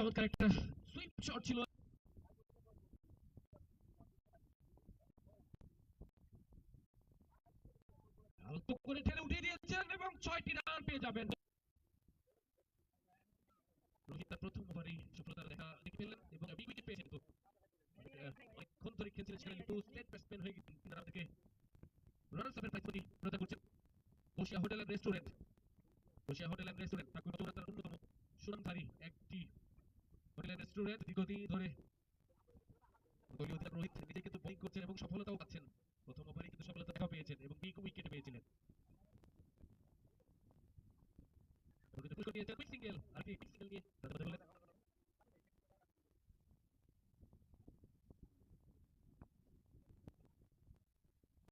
চমৎকার একটা sweep shot ছিল। অল্প করে ঠেলে উঠিয়ে দিয়েছেন এবং ৬টি রান পেয়ে যাবেন। রোহিত তার প্রথম ওভারেই সফলতার দেখে ফেললেন এবং বিগ উইকেট পেয়েছেন। তো অনেকক্ষণ ধরে খেলছিলেন সেখানে লিটু স্টেট ব্যাটসম্যান হয়ে তারা থেকে রানার্স আপের প্রাইজ প্রদান করছেন। বসিয়া হোটেল এন্ড রেস্টুরেন্ট, বসিয়া হোটেল এন্ড রেস্টুরেন্ট তার অন্যতম সুনামধারী একটি হোটেল এন্ড রেস্টুরেন্ট। দীর্ঘদিন ধরে দলীয় অধিনায়ক রোহিত নিজে কিন্তু বোলিং করছেন এবং সফলতাও পাচ্ছেন। প্রথম ওভারে কিন্তু সফলতা দেখা পেয়েছেন এবং বিগ উইকেট পেয়েছিলেন। সিঙ্গেল আর কি সিঙ্গেল নিয়ে